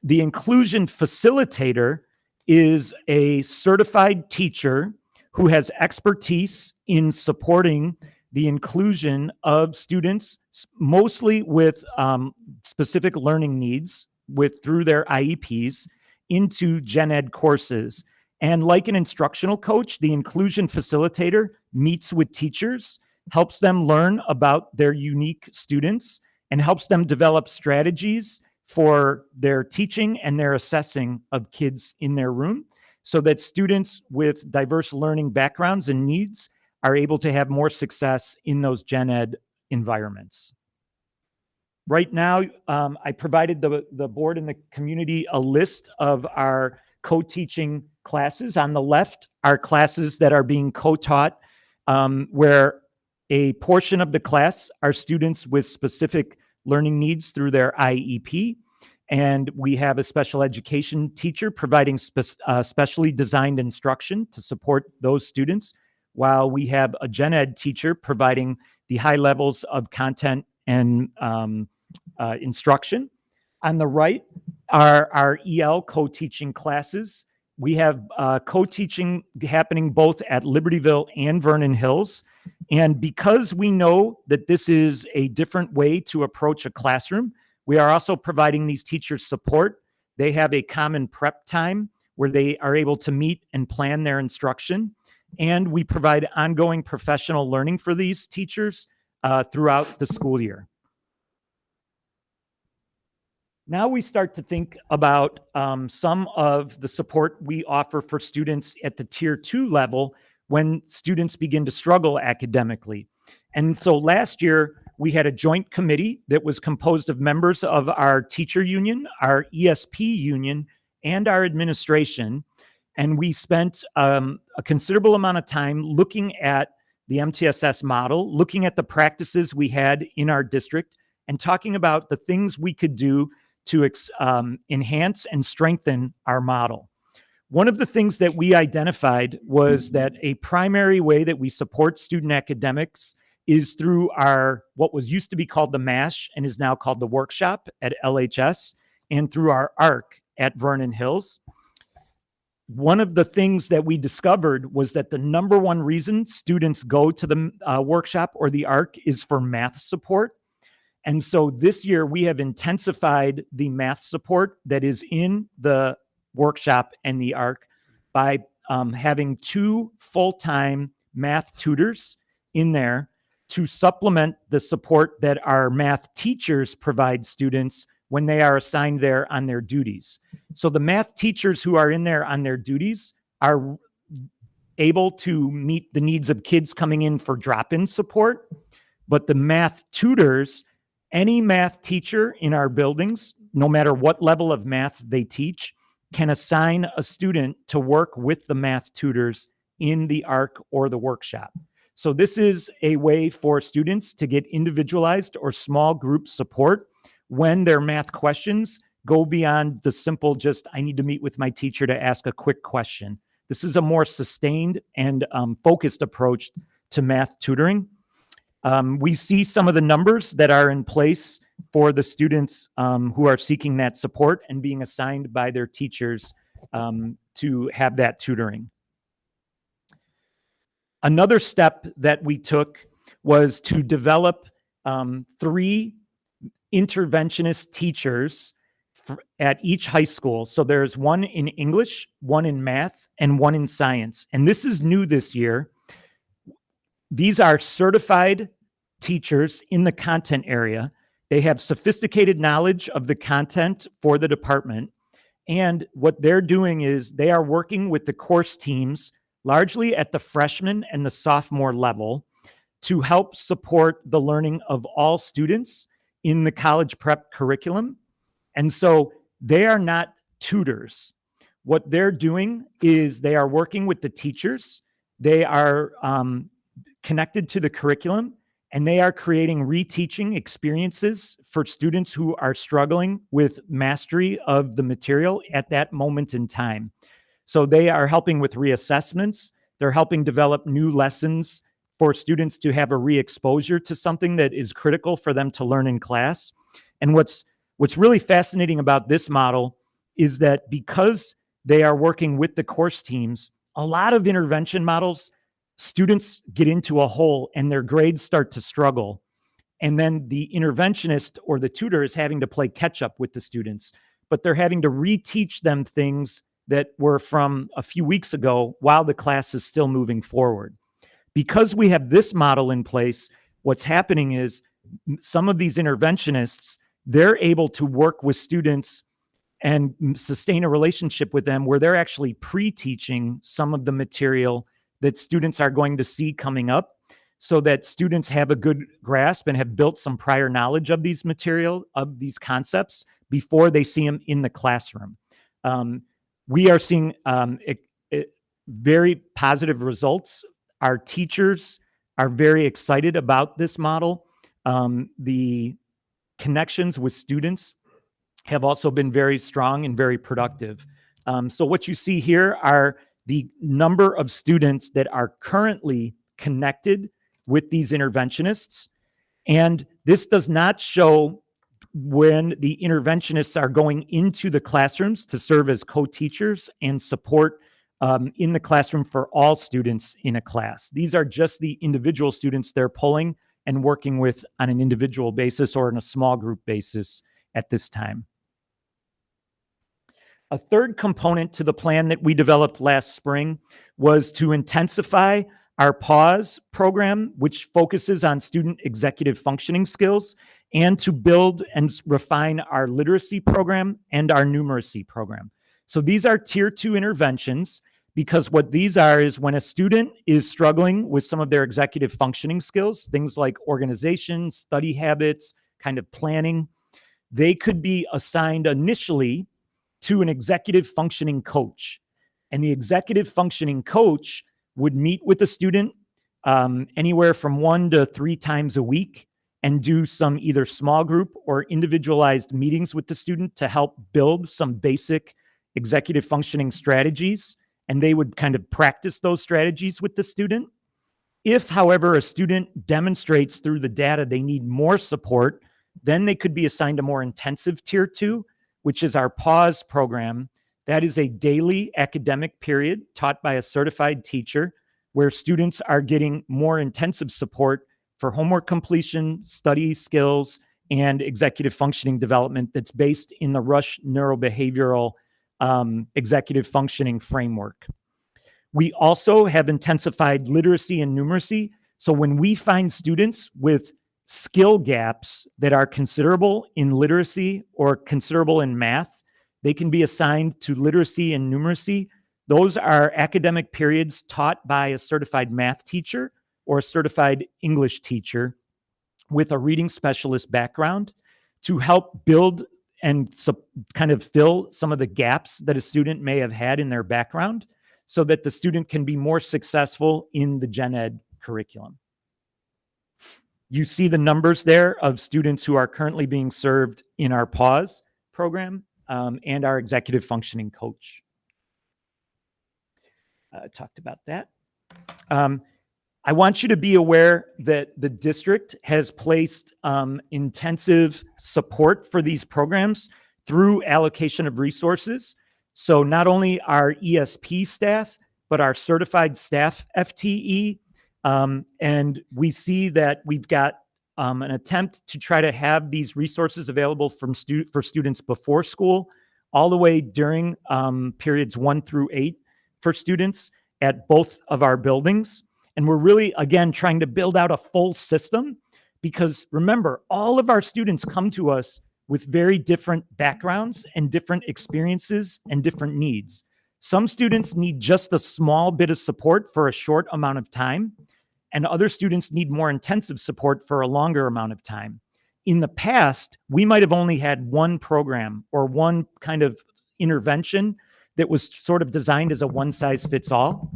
The inclusion facilitator is a certified teacher who has expertise in supporting the inclusion of students, mostly with specific learning needs through their IEPs, into gen ed courses. And like an instructional coach, the inclusion facilitator meets with teachers, helps them learn about their unique students, and helps them develop strategies for their teaching and their assessing of kids in their room, so that students with diverse learning backgrounds and needs are able to have more success in those gen ed environments. Right now, I provided the board and the community a list of our co-teaching classes. On the left are classes that are being co-taught, where a portion of the class are students with specific learning needs through their IEP. And we have a special education teacher providing specially designed instruction to support those students, while we have a gen ed teacher providing the high levels of content and instruction. On the right are our EL co-teaching classes. We have co-teaching happening both at Libertyville and Vernon Hills. And because we know that this is a different way to approach a classroom, we are also providing these teachers support. They have a common prep time where they are able to meet and plan their instruction. And we provide ongoing professional learning for these teachers throughout the school year. Now we start to think about some of the support we offer for students at the Tier 2 level when students begin to struggle academically. And so last year, we had a joint committee that was composed of members of our teacher union, our ESP union, and our administration. And we spent a considerable amount of time looking at the MTSS model, looking at the practices we had in our district, and talking about the things we could do to enhance and strengthen our model. One of the things that we identified was that a primary way that we support student academics is through our, what was used to be called the MASH and is now called the workshop at LHS, and through our ARC at Vernon Hills. One of the things that we discovered was that the number one reason students go to the workshop or the ARC is for math support. And so this year we have intensified the math support that is in the workshop and the ARC by having 2 full-time math tutors in there to supplement the support that our math teachers provide students when they are assigned there on their duties. So the math teachers who are in there on their duties are able to meet the needs of kids coming in for drop-in support, but the math tutors, any math teacher in our buildings, no matter what level of math they teach, can assign a student to work with the math tutors in the ARC or the workshop. So this is a way for students to get individualized or small group support when their math questions go beyond the simple just, I need to meet with my teacher to ask a quick question. This is a more sustained and focused approach to math tutoring. We see some of the numbers that are in place for the students who are seeking that support and being assigned by their teachers to have that tutoring. Another step that we took was to develop 3 interventionist teachers at each high school. So there's one in English, one in math, and one in science. And this is new this year. These are certified teachers in the content area. They have sophisticated knowledge of the content for the department. And what they're doing is they are working with the course teams, largely at the freshman and the sophomore level, to help support the learning of all students in the college prep curriculum. And so they are not tutors. What they're doing is they are working with the teachers. They are connected to the curriculum, and they are creating reteaching experiences for students who are struggling with mastery of the material at that moment in time. So they are helping with reassessments. They're helping develop new lessons for students to have a re-exposure to something that is critical for them to learn in class. And what's really fascinating about this model is that because they are working with the course teams, a lot of intervention models, students get into a hole and their grades start to struggle. And then the interventionist or the tutor is having to play catch up with the students, but they're having to reteach them things that were from a few weeks ago while the class is still moving forward. Because we have this model in place, what's happening is some of these interventionists, they're able to work with students and sustain a relationship with them where they're actually pre-teaching some of the material that students are going to see coming up, so that students have a good grasp and have built some prior knowledge of these concepts before they see them in the classroom. We are seeing very positive results. Our teachers are very excited about this model. The connections with students have also been very strong and very productive. So what you see here are the number of students that are currently connected with these interventionists. And this does not show when the interventionists are going into the classrooms to serve as co-teachers and support in the classroom for all students in a class. These are just the individual students they're pulling and working with on an individual basis or in a small group basis at this time. A third component to the plan that we developed last spring was to intensify our PAUSE program, which focuses on student executive functioning skills, and to build and refine our literacy program and our numeracy program. So these are tier 2 interventions, because what these are is when a student is struggling with some of their executive functioning skills, things like organization, study habits, kind of planning, they could be assigned initially to an executive functioning coach. And the executive functioning coach would meet with the student anywhere from 1 to 3 times a week and do some either small group or individualized meetings with the student to help build some basic executive functioning strategies. And they would kind of practice those strategies with the student. If, however, a student demonstrates through the data they need more support, then they could be assigned a more intensive tier 2, which is our PAUSE program. That is a daily academic period taught by a certified teacher where students are getting more intensive support for homework completion, study skills, and executive functioning development that's based in the Rush neurobehavioral executive functioning framework. We also have intensified literacy and numeracy. So when we find students with skill gaps that are considerable in literacy or considerable in math, they can be assigned to literacy and numeracy. Those are academic periods taught by a certified math teacher or a certified English teacher with a reading specialist background to help build and kind of fill some of the gaps that a student may have had in their background so that the student can be more successful in the gen ed curriculum. You see the numbers there of students who are currently being served in our PAWS program and our executive functioning coach. Talked about that. I want you to be aware that the district has placed intensive support for these programs through allocation of resources. So not only our ESP staff, but our certified staff FTE. And we see that we've got an attempt to try to have these resources available for students before school, all the way during periods 1 through 8 for students at both of our buildings. And we're really, again, trying to build out a full system because remember, all of our students come to us with very different backgrounds and different experiences and different needs. Some students need just a small bit of support for a short amount of time, and other students need more intensive support for a longer amount of time. In the past, we might have only had one program or one kind of intervention that was sort of designed as a one-size-fits-all.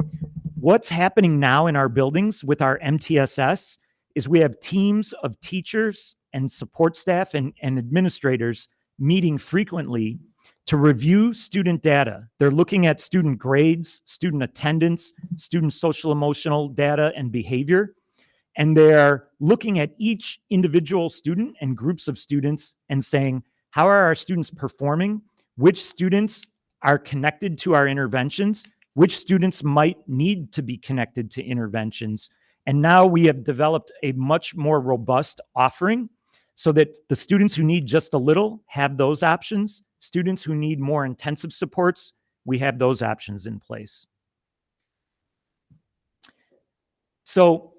What's happening now in our buildings with our MTSS is we have teams of teachers and support staff and administrators meeting frequently to review student data. They're looking at student grades, student attendance, student social emotional data and behavior. And they're looking at each individual student and groups of students and saying, how are our students performing? Which students are connected to our interventions? Which students might need to be connected to interventions? And now we have developed a much more robust offering so that the students who need just a little have those options. Students who need more intensive supports, we have those options in place. So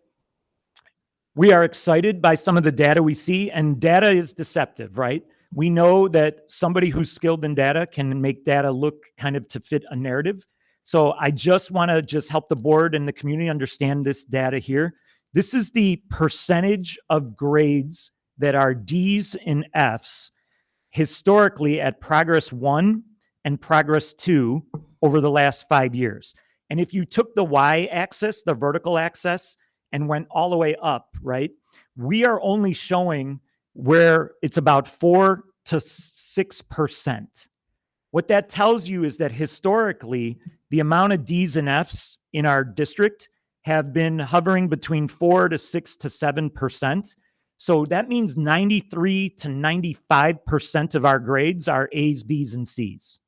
we are excited by some of the data we see, and data is deceptive, right? We know that somebody who's skilled in data can make data look kind of to fit a narrative. So I just want to help the board and the community understand this data here. This is the percentage of grades that are D's and F's historically at Progress 1 and Progress 2 over the last 5 years. And if you took the y-axis, the vertical axis, and went all the way up, right, we are only showing where it's about 4 to 6%. What that tells you is that historically, the amount of D's and F's in our district have been hovering between 4 to 6 to 7%. So that means 93 to 95% of our grades are A's, B's, and C's,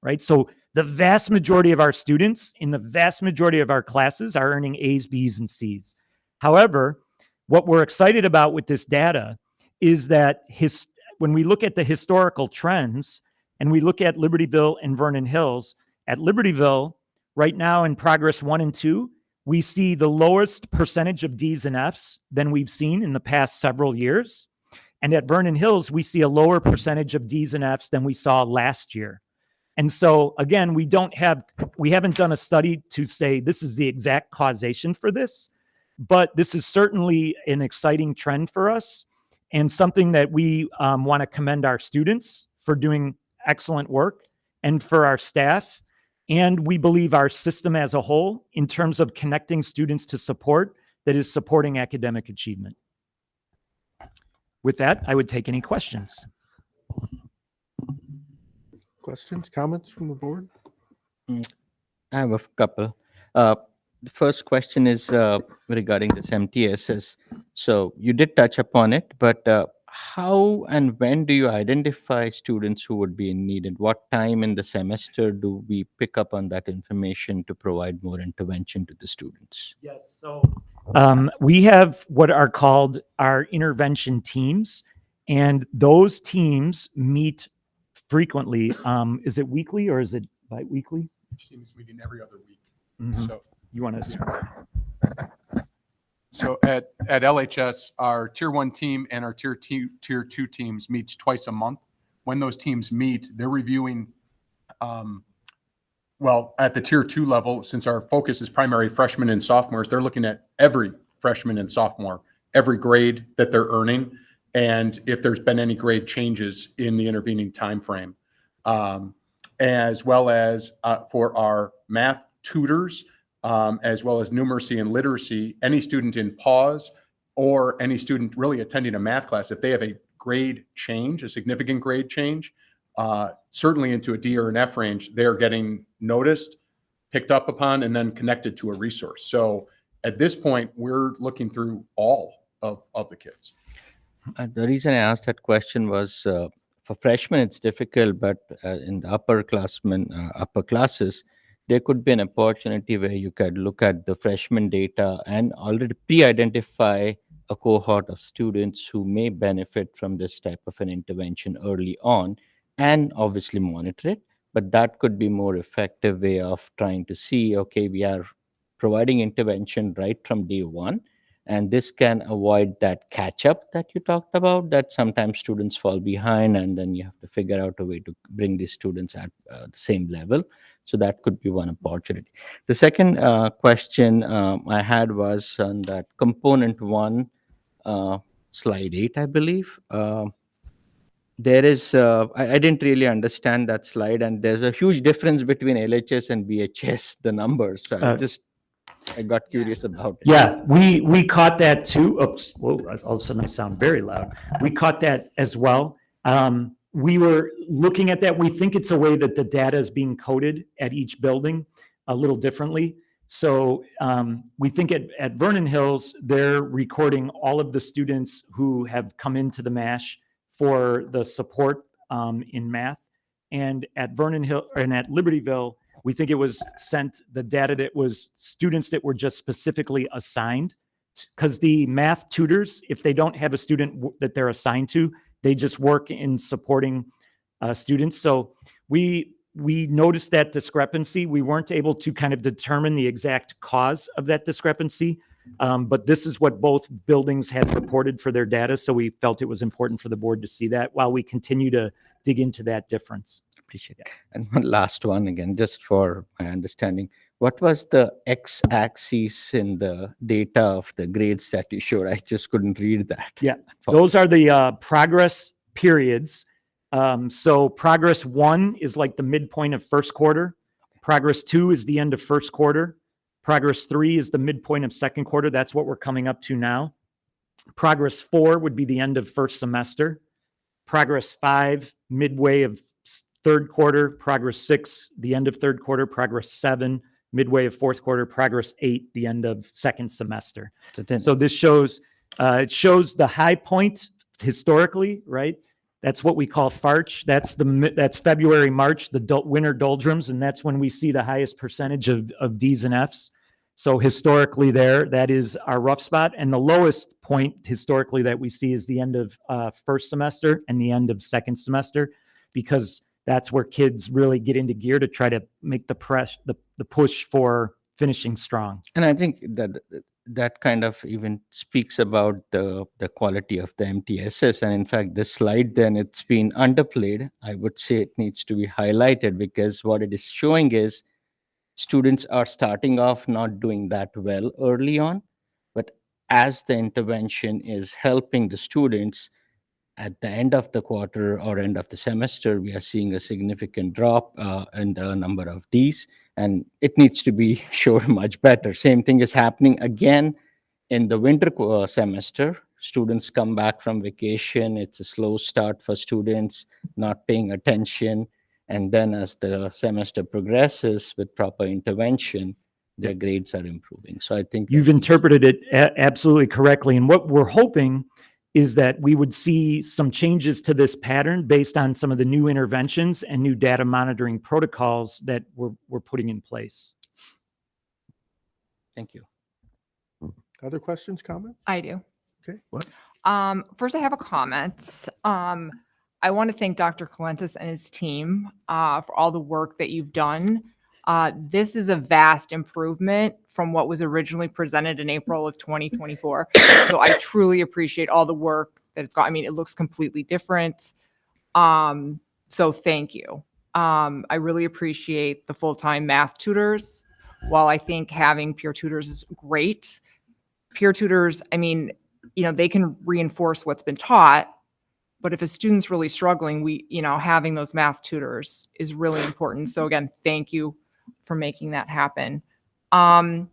right? So the vast majority of our students in the vast majority of our classes are earning A's, B's, and C's. However, what we're excited about with this data is that when we look at the historical trends and we look at Libertyville and Vernon Hills, at Libertyville, right now in Progress 1 and 2, we see the lowest percentage of D's and F's than we've seen in the past several years. And at Vernon Hills, we see a lower percentage of D's and F's than we saw last year. And so again, we haven't done a study to say this is the exact causation for this, but this is certainly an exciting trend for us and something that we want to commend our students for doing excellent work and for our staff. And we believe our system as a whole in terms of connecting students to support that is supporting academic achievement. With that, I would take any questions. Questions, comments from the board? I have a couple. The first question is regarding this MTSS. So you did touch upon it, but how and when do you identify students who would be in need, and what time in the semester do we pick up on that information to provide more intervention to the students? Yes, so we have what are called our intervention teams, and those teams meet frequently. Is it weekly or is it bi-weekly? Teams meeting every other week. So you want to? So at LHS, our tier 1 team and our tier 2 teams meets twice a month. When those teams meet, they're reviewing, well, at the tier 2 level, since our focus is primary freshmen and sophomores, they're looking at every freshman and sophomore, every grade that they're earning, and if there's been any grade changes in the intervening time frame. As well as for our math tutors, as well as numeracy and literacy, any student in pause or any student really attending a math class, if they have a grade change, a significant grade change, certainly into a D or an F range, they're getting noticed, picked up upon, and then connected to a resource. So at this point, we're looking through all of the kids. The reason I asked that question was for freshmen, it's difficult, but in the upper classes, there could be an opportunity where you could look at the freshman data and already pre-identify a cohort of students who may benefit from this type of an intervention early on, and obviously monitor it. But that could be more effective way of trying to see, okay, we are providing intervention right from day one, and this can avoid that catch up that you talked about, that sometimes students fall behind and then you have to figure out a way to bring these students at the same level. So that could be one opportunity. The second question I had was on that component 1, slide 8, I believe. There is, I didn't really understand that slide, and there's a huge difference between LHS and BHS, the numbers. So I got curious about it. Yeah, we caught that too. Oops, whoa, all of a sudden I sound very loud. We caught that as well. We were looking at that. We think it's a way that the data is being coded at each building a little differently. So we think at Vernon Hills, they're recording all of the students who have come into the MASH for the support in math. And at Vernon Hill and at Libertyville, we think it was sent the data that was students that were just specifically assigned, because the math tutors, if they don't have a student that they're assigned to, they just work in supporting students. So we noticed that discrepancy. We weren't able to kind of determine the exact cause of that discrepancy, but this is what both buildings had reported for their data. So we felt it was important for the board to see that while we continue to dig into that difference. Appreciate it. And one last one again, just for my understanding, what was the x-axis in the data of the grades that you showed? I just couldn't read that. Yeah, those are the progress periods. So progress 1 is like the midpoint of first quarter. Progress 2 is the end of first quarter. Progress 3 is the midpoint of second quarter. That's what we're coming up to now. Progress 4 would be the end of first semester. Progress 5, midway of third quarter. Progress 6, the end of third quarter. Progress 7, midway of fourth quarter. Progress 8, the end of second semester. So this shows, it shows the high point historically, right? That's what we call FARCH. That's February, March, the winter doldrums, and that's when we see the highest percentage of D's and F's. So historically that is our rough spot. And the lowest point historically that we see is the end of first semester and the end of second semester, because that's where kids really get into gear to try to make the push for finishing strong. And I think that kind of even speaks about the quality of the MTSS. And in fact, this slide, then it's been underplayed. I would say it needs to be highlighted, because what it is showing is students are starting off not doing that well early on, but as the intervention is helping the students, at the end of the quarter or end of the semester, we are seeing a significant drop in the number of Ds, and it needs to be shown much better. Same thing is happening again in the winter semester. Students come back from vacation. It's a slow start for students, not paying attention. And then as the semester progresses with proper intervention, their grades are improving. So I think you've interpreted it absolutely correctly. And what we're hoping is that we would see some changes to this pattern based on some of the new interventions and new data monitoring protocols that we're putting in place. Thank you. Other questions, comments? I do. Okay, what? First, I have a comment. I want to thank Dr. Colentis and his team for all the work that you've done This is a vast improvement from what was originally presented in April of 2024. So I truly appreciate all the work that it's got. I mean, it looks completely different. So thank you. I really appreciate the full-time math tutors. While I think having peer tutors is great, peer tutors, I mean, they can reinforce what's been taught, but if a student's really struggling, having those math tutors is really important. So again, thank you for making that happen. To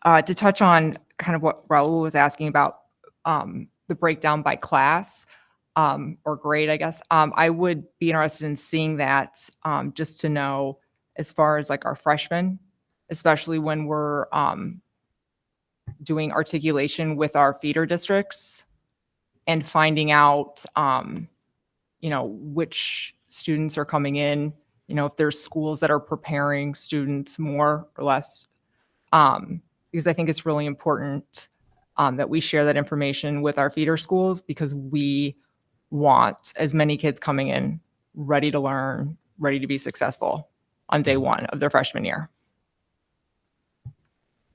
touch on kind of what Raul was asking about, the breakdown by class, or grade, I guess, I would be interested in seeing that, just to know as far as like our freshmen, especially when we're doing articulation with our feeder districts and finding out, which students are coming in, if there's schools that are preparing students more or less, because I think it's really important that we share that information with our feeder schools, because we want as many kids coming in ready to learn, ready to be successful on day one of their freshman year.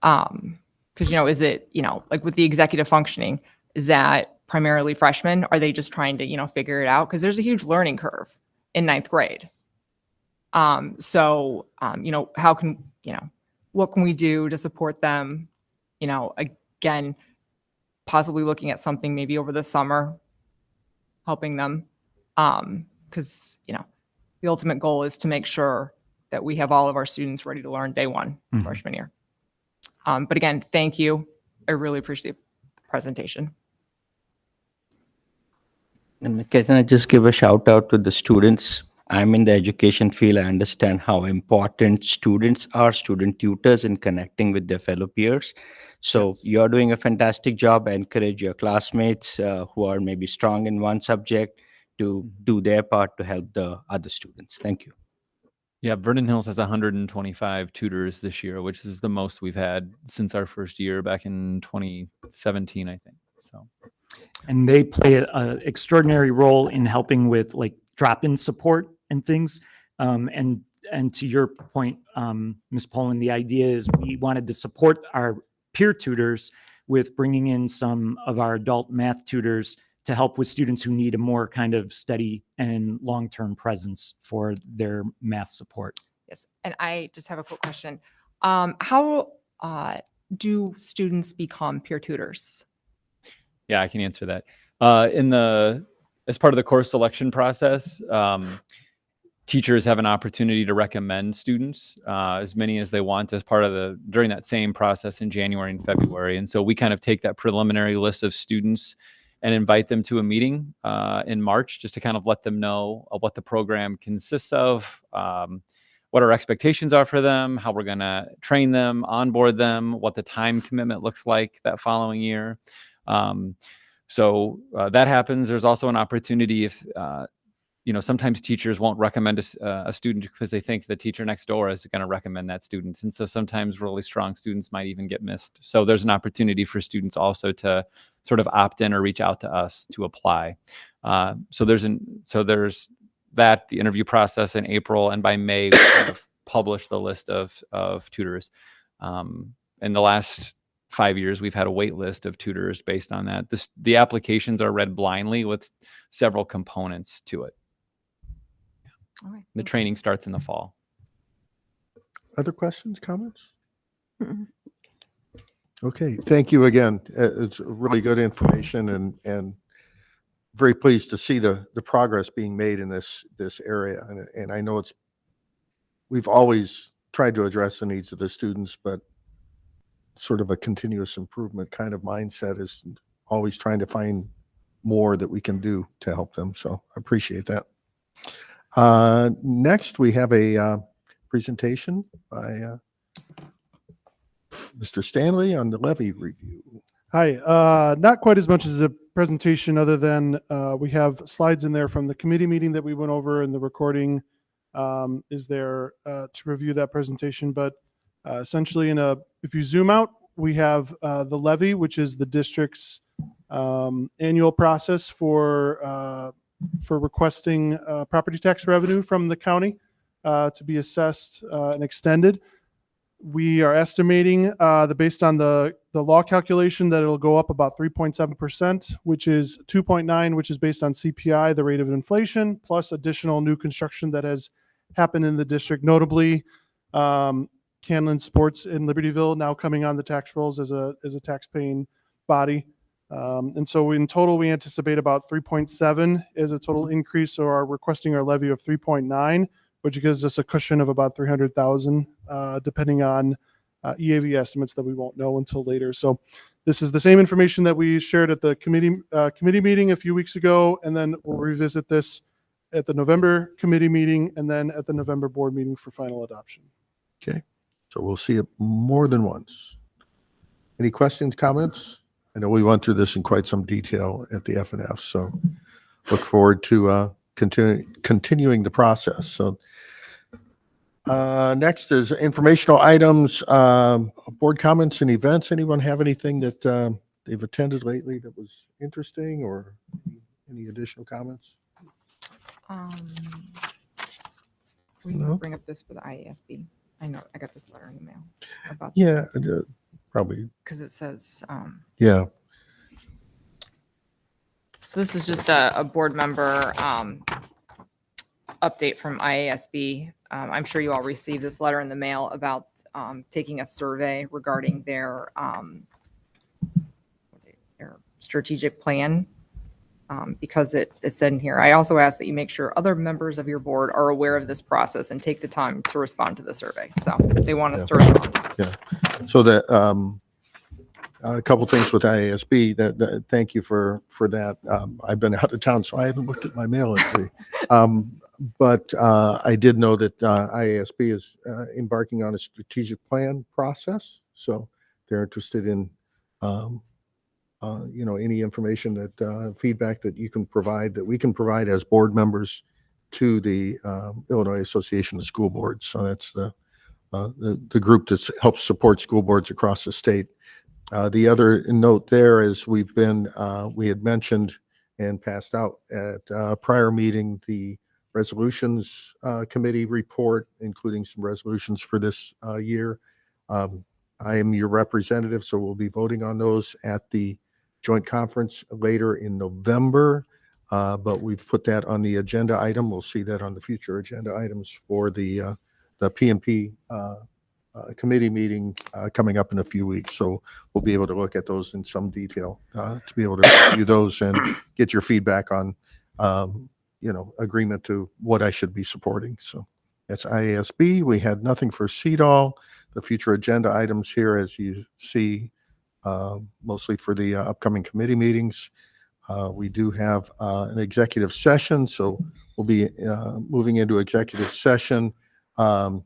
Because, is it, like with the executive functioning, is that primarily freshmen? Are they just trying to, figure it out? Because there's a huge learning curve in ninth grade. How can, what can we do to support them? Again, possibly looking at something maybe over the summer, helping them. Because, the ultimate goal is to make sure that we have all of our students ready to learn day one, freshman year. But again, thank you. I really appreciate the presentation. And can I just give a shout out to the students? I'm in the education field. I understand how important students are, student tutors, in connecting with their fellow peers. So you're doing a fantastic job. I encourage your classmates who are maybe strong in one subject to do their part to help the other students. Thank you. Yeah, Vernon Hills has 125 tutors this year, which is the most we've had since our first year back in 2017, I think. So, and they play an extraordinary role in helping with like drop-in support and things. And to your point, Ms. Poland, the idea is we wanted to support our peer tutors with bringing in some of our adult math tutors to help with students who need a more kind of steady and long-term presence for their math support. Yes, and I just have a quick question. How do students become peer tutors? Yeah, I can answer that. As part of the course selection process, teachers have an opportunity to recommend students, as many as they want, as part of during that same process in January and February. And so we kind of take that preliminary list of students and invite them to a meeting in March, just to kind of let them know what the program consists of, what our expectations are for them, how we're going to train them, onboard them, what the time commitment looks like that following year. So that happens. There's also an opportunity if, sometimes teachers won't recommend a student because they think the teacher next door is going to recommend that student. And so sometimes really strong students might even get missed. So there's an opportunity for students also to sort of opt in or reach out to us to apply. So there's that, the interview process in April, and by May, we kind of publish the list of tutors. In the last 5 years, we've had a wait list of tutors based on that. The applications are read blindly with several components to it. All right. The training starts in the fall. Other questions, comments? Okay, thank you again. It's really good information, and very pleased to see the progress being made in this area. And I know we've always tried to address the needs of the students, but sort of a continuous improvement kind of mindset is always trying to find more that we can do to help them. So I appreciate that. Next, we have a presentation by Mr. Stanley on the levy review. Hi, not quite as much as a presentation, other than we have slides in there from the committee meeting that we went over, and the recording is there to review that presentation. But essentially, if you zoom out, we have the levy, which is the district's annual process for requesting property tax revenue from the county. to be assessed and extended. We are estimating based on the law calculation that it'll go up about 3.7%, which is 2.9, which is based on CPI, the rate of inflation, plus additional new construction that has happened in the district, notably Canlan Sports in Libertyville now coming on the tax rolls as a tax-paying body. And so in total, we anticipate about 3.7 as a total increase, so are requesting our levy of 3.9, which gives us a cushion of about 300,000, depending on EAV estimates that we won't know until later. So this is the same information that we shared at the committee meeting a few weeks ago, and then we'll revisit this at the November committee meeting and then at the November board meeting for final adoption. Okay, so we'll see it more than once. Any questions, comments? I know we went through this in quite some detail at the FNF, so look forward to continuing the process. So next is informational items, board comments and events. Anyone have anything that they've attended lately that was interesting, or any additional comments? We No? bring up this for the IASB. I know I got this letter in the mail about Yeah, probably. because it says Yeah. so this is just a board member update from IASB. I'm sure you all received this letter in the mail about taking a survey regarding their strategic plan. Because it said in here, I also ask that you make sure other members of your board are aware of this process and take the time to respond to the survey. So they want us to respond. Yeah. So that a couple things with IASB. That thank you for that. I've been out of town, so I haven't looked at my mail lately. But I did know that IASB is embarking on a strategic plan process. So they're interested in any information that feedback that you can provide, that we can provide as board members to the Illinois Association of School Boards. So that's the group that helps support school boards across the state. The other note there is we had mentioned and passed out at a prior meeting the resolutions committee report, including some resolutions for this year. I am your representative, so we'll be voting on those at the joint conference later in November, but we've put that on the agenda item. We'll see that on the future agenda items for the PMP committee meeting coming up in a few weeks. So we'll be able to look at those in some detail to be able to review those and get your feedback on, agreement to what I should be supporting. So that's IASB. We had nothing for CEDAW. The future agenda items here, as you see, mostly for the upcoming committee meetings. We do have an executive session, so we'll be moving into executive session for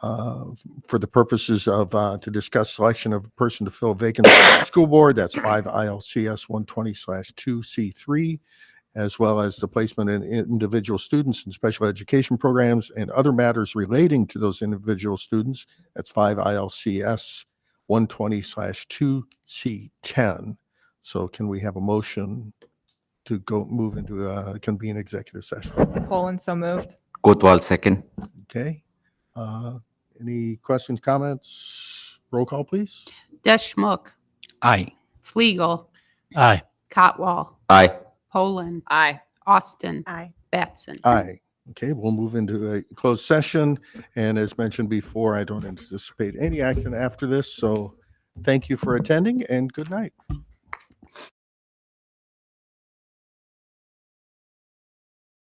the purposes of to discuss selection of a person to fill a vacancy on the school board. That's 5 ILCS 120/2C3, as well as the placement in individual students in special education programs and other matters relating to those individual students. That's 5 ILCS 120/2C10. So can we have a motion to move into a convene executive session? Poland, so moved. Kotwal, second. Okay. Any questions, comments? Roll call, please. Deschmok, Aye. Fliegel, Aye. Cotwall, Aye. Poland, Aye. Austin, Aye. Batson. Aye. Okay, we'll move into a closed session. And as mentioned before, I don't anticipate any action after this. So thank you for attending and good night.